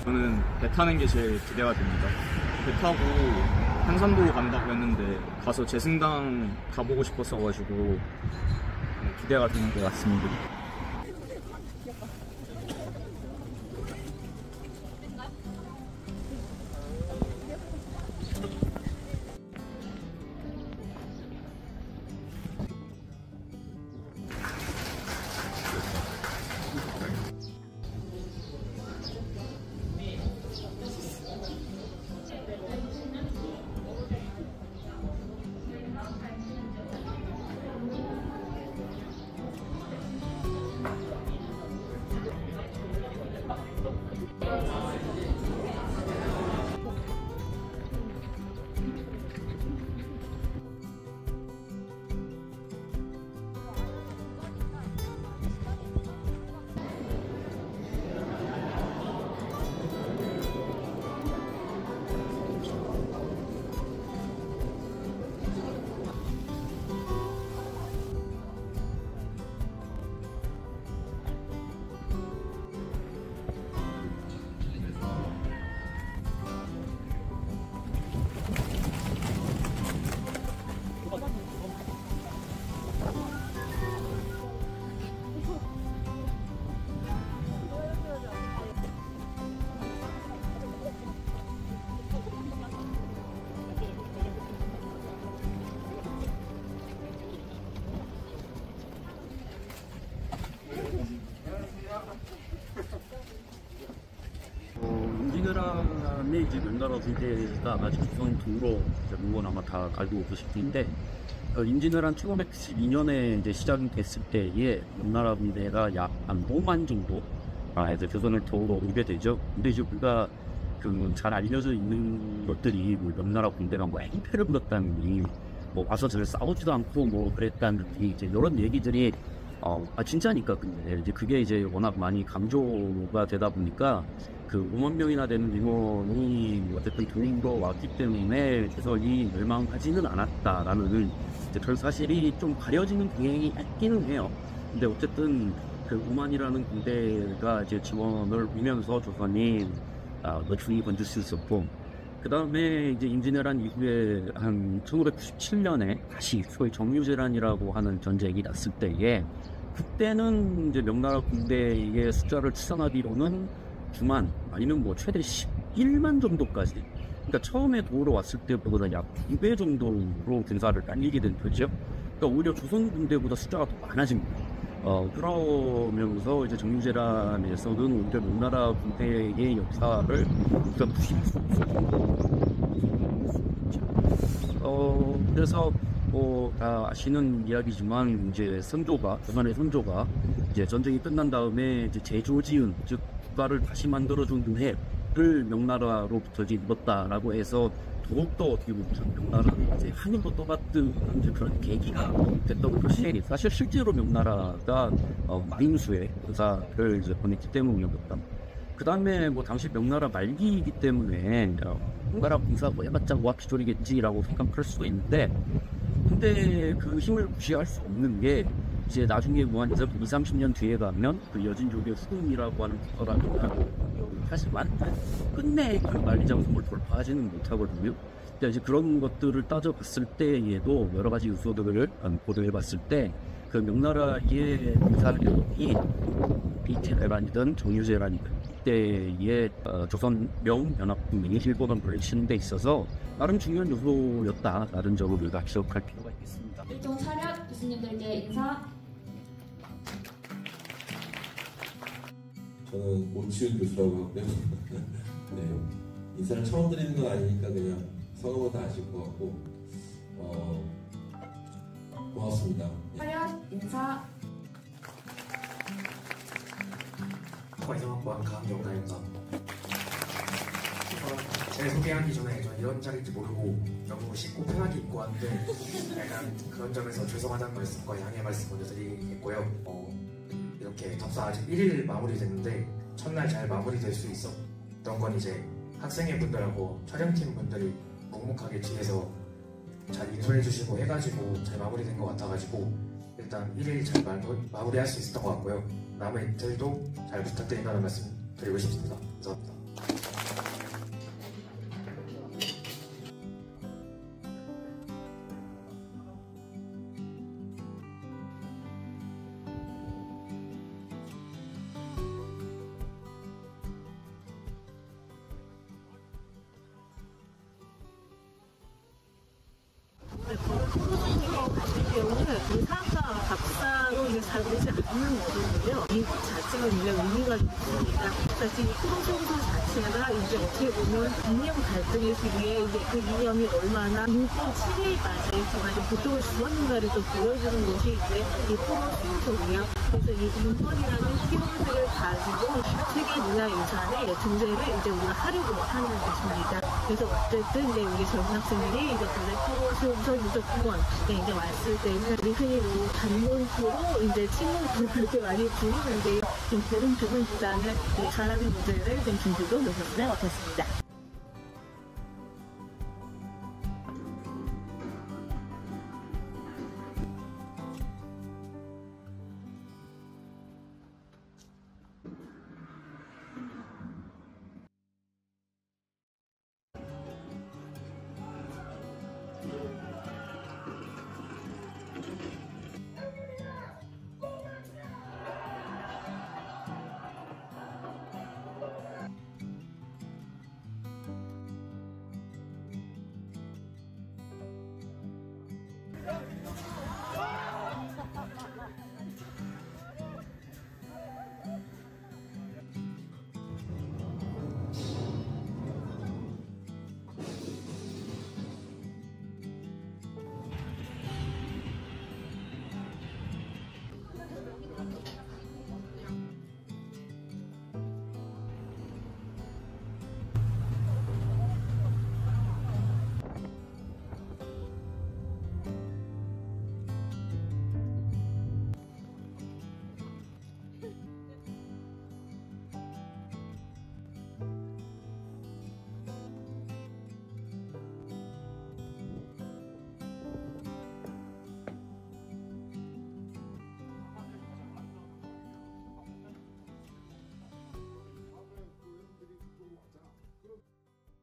저는 배 타는 게 제일 기대가 됩니다. 배 타고 한산도 간다고 했는데 가서 재승당 가보고 싶었어가지고 기대가 되는 것 같습니다. 임진왜란의 이제 명나라 군대가 아직 조선 동으로 물건 아마 다 알고 계실텐데, 임진왜란 1512년에 이제 시작이 됐을 때에 명나라 군대가 약 한 5만 정도 해서 조선을 도우러 오게 되죠. 근데 이제 우리가 잘 알려져 있는 것들이 뭐 명나라 군대가 뭐 행패를 부렸다는 뭐 와서 저를 싸우지도 않고 뭐 그랬다는 이제 이런 얘기들이 진짜니까. 근데 이제 그게 이제 워낙 많이 강조가 되다 보니까 5만 명이나 되는 인원이 어쨌든 동으로 왔기 때문에 조선이 멸망하지는 않았다라는 이제 그 사실이 좀 가려지는 경향이 있기는 해요. 근데 어쨌든 5만이라는 군대가 이제 지원을 오면서 조선이 중이 번질 수 있었고, 그 다음에 이제 임진왜란 이후에 한 1597년에 다시 소위 정유재란이라고 하는 전쟁이 났을 때에, 그때는 이제 명나라 군대의 숫자를 추산하기로는 9만 아니면 뭐 최대 11만 정도까지, 그러니까 처음에 도우러 왔을 때보다 약 2배 정도로 군사를 딸리게 된 거죠. 그러니까 오히려 조선 군대보다 숫자가 더 많아진 거예요. 그러면서 이제 정유재란에서는 오히려 명나라 군대의 역사를 일단 부실 수 있었죠. 그래서 다 아시는 이야기지만 이제 조선의 선조가 이제 전쟁이 끝난 다음에 이제 제조지은, 즉 국가를 다시 만들어준 해를 명나라로부터 이제 입었다라고 해서 더욱더 어떻게 보면 명나라는 이제 한일로 떠받든 그런 계기가 됐던 것이, 사실 실제로 명나라가 마림수의 의사를 이제 보냈기 때문이었다. 그 다음에 뭐 당시 명나라 말기이기 때문에 명나라 군사 뭐 해봤자 오합지졸이겠지라고 생각할 수도 있는데, 근데 그 힘을 무시할 수 없는 게 이제 나중에 무한에서 20-30년 뒤에 가면 여진족의 후금이라고 하는 국가가 하지만 끝내 만리장성을 돌파하지는 못하거든요. 이제 그런 것들을 따져봤을 때에도 여러 가지 요소들을 고려해봤을 때 명나라의 군사력이 이태왜란이든 정유재란이든 이때의 조선 명연합군이 일본을 물리치는 데 있어서 나름 중요한 요소였다. 나름 적으로 우리가 기억할 필요가 있겠습니다. 일동 차렷 교수님들께 인사. 저는 오치훈 교수라고 하고요. 네, 인사를 처음 드리는 건 아니니까 그냥 성함은 다 아실 것 같고, 고맙습니다. 차렷 인사. 이성학과학 강영나입니다. 제가 소개하기 전에 저는 이런 자리인지 모르고 너무 쉽고 편하게 입고 왔는데 약간 그런 점에서 죄송하다는 말씀과 양해 말씀 먼저 드리겠고요. 이렇게 접사 아직 1일 마무리됐는데 첫날 잘 마무리될 수 있었던 건 이제 학생회 분들하고 촬영팀 분들이 묵묵하게 뒤에서 잘 인솔해 주시고 해가지고 잘 마무리된 것 같아가지고 일단 1일 잘 마무리할 수 있었던 것 같고요. 남은 이틀도 잘 부탁드린다는 말씀 드리고 싶습니다. 감사합니다. 잘 되지 않는 거거든요. 이 자체가 굉장히 의미가 있습니다. 사실 이 프로 수용소 자체가 이제 어떻게 보면 이념 갈등의 시기에 이제 그 이념이 얼마나 인권 침해에 빠져있지만 고통을 주었는가를 또 보여주는 것이 이제 이 프로 수용소고요. 그래서 이 인권이라는 키워드를 가지고 세계 문화유산의 등재를 이제 우리가 하려고 하는 것입니다. 그래서 어쨌든 이제 우리 젊은 학생들이 이제 국내 프로 수용소 유적공원 이제 왔을 때는 우리 흔히 뭐 단문프로 이제 친문프로 그렇게 많이 부르는데 좀 그런 부분보다는 사람의 무대를 좀 준비도 놓으셨으면 어떻습니다.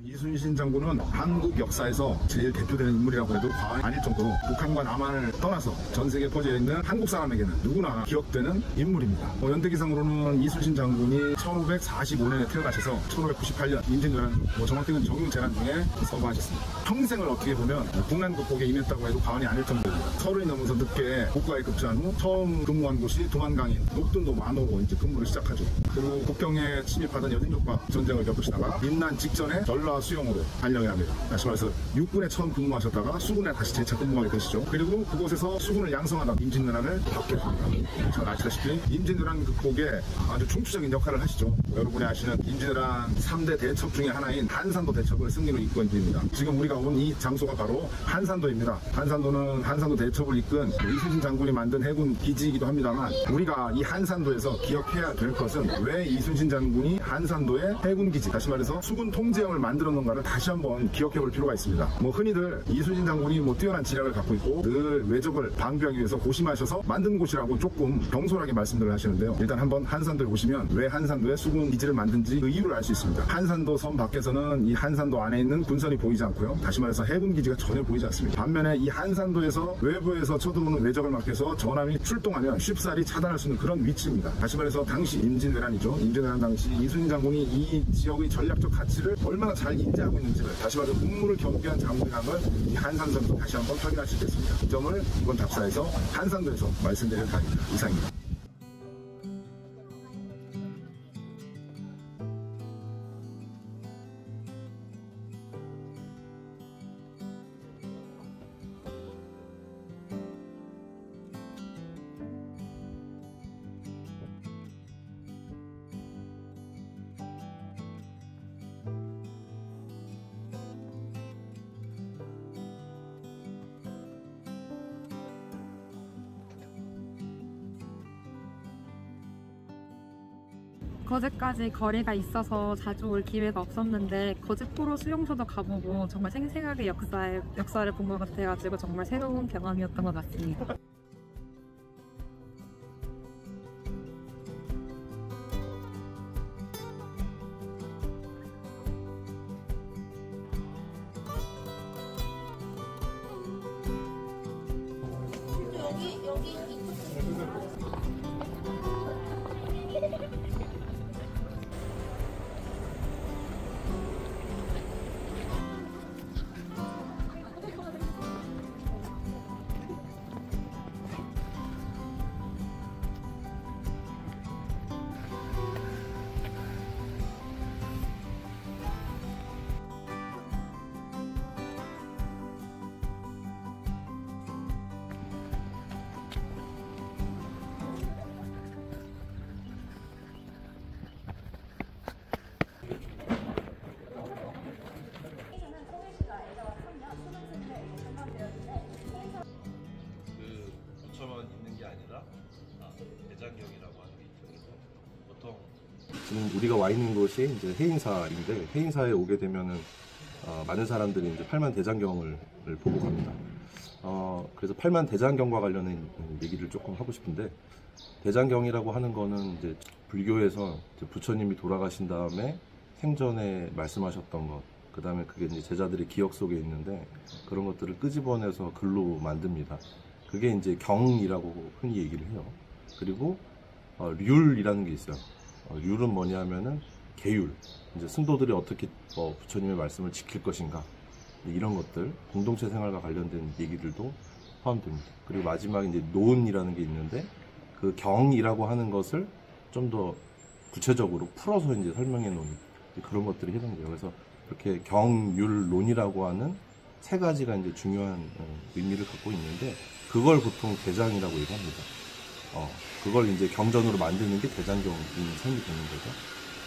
이순신 장군은 한국 역사에서 제일 대표되는 인물이라고 해도 과언이 아닐 정도로 북한과 남한을 떠나서 전 세계에 퍼져 있는 한국 사람에게는 누구나 기억되는 인물입니다. 연대기상으로는 이순신 장군이 1545년에 태어나셔서 1598년 임진왜란, 정확히는 정윤재난 중에 서거하셨습니다. 평생을 어떻게 보면 국난 극복에 임했다고 해도 과언이 아닐 정도입니다. 30이 넘어서 늦게 국가에 급제한 후 처음 근무한 곳이 동안강인 녹든도 만호로 이제 근무를 시작하죠. 그리고 국경에 침입하던 여진족과 전쟁을 겪으시다가 민난 직전에 전라 수용으로 발령을 합니다. 다시 말해서 육군에 처음 근무하셨다가 수군에 다시 재차 근무하게 되시죠. 그리고 그곳에서 수군을 양성하다 임진왜란을 겪게 됩니다. 잘 아시다시피 임진왜란 극복에 아주 중추적인 역할을 하시죠. 여러분이 아시는 임진왜란 3대 대첩 중에 하나인 한산도 대첩을 승리로 이끈 분입니다. 지금 우리가 온 이 장소가 바로 한산도입니다. 한산도는 한산도 대첩을 이끈 이순신 장군이 만든 해군 기지이기도 합니다만, 우리가 이 한산도에서 기억해야 될 것은 왜 이순신 장군이 한산도에 해군 기지, 다시 말해서 수군 통제형을 만들었는가를 다시 한번 기억해 볼 필요가 있습니다. 흔히들 이순신 장군이 뛰어난 지략을 갖고 있고 늘 외적을 방비하기 위해서 고심하셔서 만든 곳이라고 조금 경솔하게 말씀들을 하시는데요. 일단 한번 한산도에 오시면 왜 한산도에 수군 기지를 만든지 그 이유를 알 수 있습니다. 한산도 섬 밖에서는 이 한산도 안에 있는 군선이 보이지 않고요. 다시 말해서 해군 기지가 전혀 보이지 않습니다. 반면에 이 한산도에서 외부에서 쳐들어오는 외적을 막혀서 전함이 출동하면 쉽사리 차단할 수 있는 그런 위치입니다. 다시 말해서 당시 임진왜란이죠. 임진왜란 당시 이순신 장군이 이 지역의 전략적 가치를 얼마나 잘 인지하고 있는지를, 다시 말해서 국무를 겸비한 장군이라는 걸 이 한산도에서 다시 한번 확인할 수 있겠습니다. 이 점을 이번 답사에서 한산도에서 말씀드릴 각입니다. 이상입니다. 거제까지 거리가 있어서 자주 올 기회가 없었는데 거제 포로 수용소도 가보고 정말 생생하게 역사를 본 것 같아가지고 정말 새로운 경험이었던 것 같습니다. 우리가 와 있는 곳이 이제 해인사인데 해인사에 오게 되면은 많은 사람들이 이제 팔만 대장경을 보고 갑니다. 그래서 팔만 대장경과 관련된 얘기를 조금 하고 싶은데 대장경이라고 하는 거는 이제 불교에서 이제 부처님이 돌아가신 다음에 생전에 말씀하셨던 것, 그 다음에 그게 이제 제자들의 기억 속에 있는데 그런 것들을 끄집어내서 글로 만듭니다. 그게 이제 경이라고 흔히 얘기를 해요. 그리고 률이라는 게 있어요. 률은 뭐냐면은 계율, 이제 승도들이 어떻게 부처님의 말씀을 지킬 것인가, 이런 것들, 공동체 생활과 관련된 얘기들도 포함됩니다. 그리고 마지막에 이제 논이라는 게 있는데 그 경이라고 하는 것을 좀 더 구체적으로 풀어서 이제 설명해 놓은 그런 것들이 해당돼요. 그래서 이렇게 경율론이라고 하는 세 가지가 이제 중요한 의미를 갖고 있는데 그걸 보통 대장이라고 얘기합니다. 그걸 이제 경전으로 만드는 게 대장경인 셈이 되는 거죠.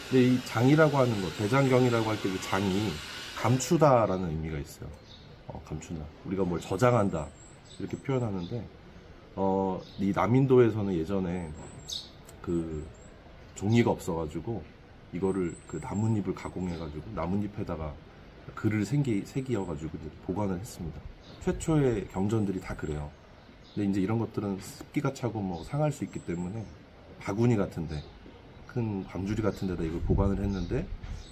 근데 이 장이라고 하는 거, 대장경이라고 할 때 그 장이 감추다라는 의미가 있어요. 감춘다. 우리가 뭘 저장한다 이렇게 표현하는데 이 남인도에서는 예전에 그 종이가 없어가지고 이거를 그 나뭇잎을 가공해가지고 나뭇잎에다가 글을 새기어가지고 이제 보관을 했습니다. 최초의 경전들이 다 그래요. 근데 이제 이런 것들은 습기가 차고 뭐 상할 수 있기 때문에 바구니 같은데 큰 광주리 같은 데다 이걸 보관을 했는데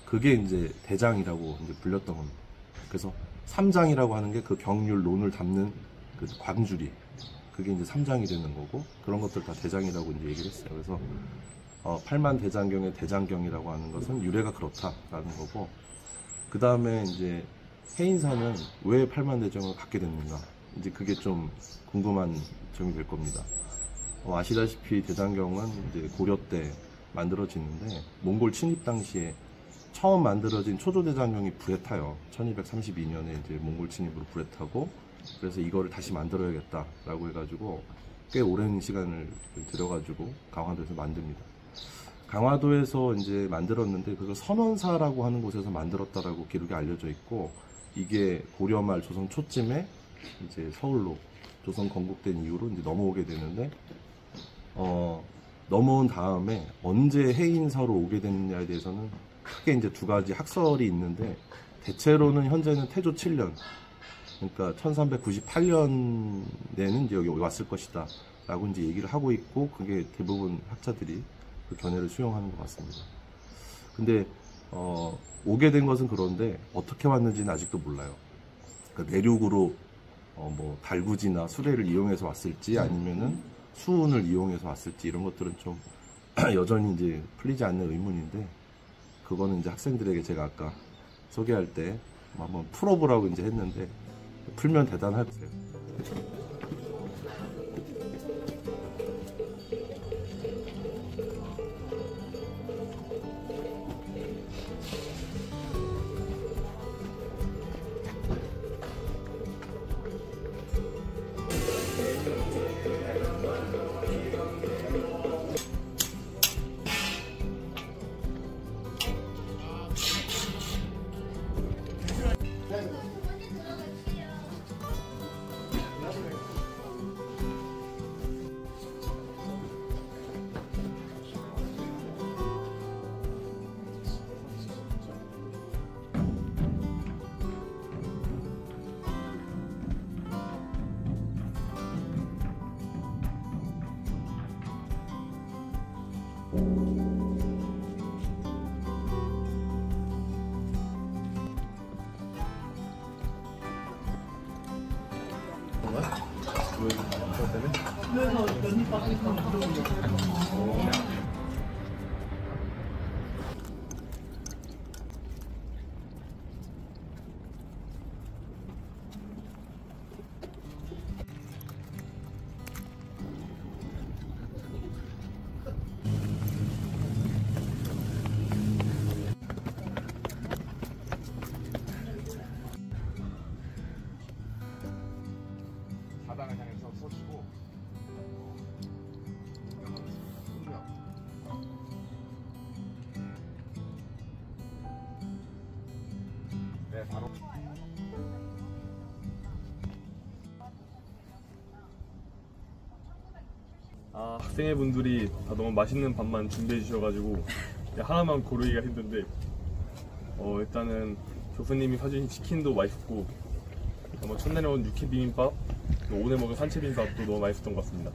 그게 이제 대장이라고 이제 불렸던 겁니다. 그래서 삼장이라고 하는 게 그 경률론을 담는 그 광주리, 그게 이제 삼장이 되는 거고 그런 것들 다 대장이라고 이제 얘기를 했어요. 그래서 팔만 대장경의 대장경이라고 하는 것은 유래가 그렇다라는 거고, 그 다음에 이제 해인사는 왜 팔만 대장을 갖게 됐는가, 이제 그게 좀 궁금한 점이 될 겁니다. 아시다시피 대장경은 이제 고려 때 만들어지는데 몽골 침입 당시에 처음 만들어진 초조대장경이 불에 타요. 1232년에 이제 몽골 침입으로 불에 타고, 그래서 이거를 다시 만들어야겠다라고 해가지고 꽤 오랜 시간을 들여가지고 강화도에서 만듭니다. 강화도에서 이제 만들었는데 그걸 선원사라고 하는 곳에서 만들었다라고 기록이 알려져 있고, 이게 고려 말 조선 초쯤에 이제 서울로 조선 건국된 이후로 이제 넘어오게 되는데 넘어온 다음에 언제 해인사로 오게 됐느냐에 대해서는 크게 이제 두 가지 학설이 있는데, 대체로는 현재는 태조 7년, 그러니까 1398년에는 이제 여기 왔을 것이다 라고 이제 얘기를 하고 있고, 그게 대부분 학자들이 그 견해를 수용하는 것 같습니다. 근데 오게 된 것은 그런데 어떻게 왔는지는 아직도 몰라요. 그러니까 내륙으로 뭐 달구지나 수레를 이용해서 왔을지 아니면은 수운을 이용해서 왔을지 이런 것들은 좀 여전히 이제 풀리지 않는 의문인데, 그거는 이제 학생들에게 제가 아까 소개할 때 한번 풀어보라고 이제 했는데 풀면 대단할 거예요. 바닥을 향해서 서시고 네, 바로 학생회 분들이 다 너무 맛있는 밥만 준비해 주셔가지고 하나만 고르기가 힘든데 일단은 교수님이 사주신 치킨도 맛있고 첫날에 온 육회 비빔밥, 오늘 먹은 산채 비빔밥도 너무 맛있었던 것 같습니다.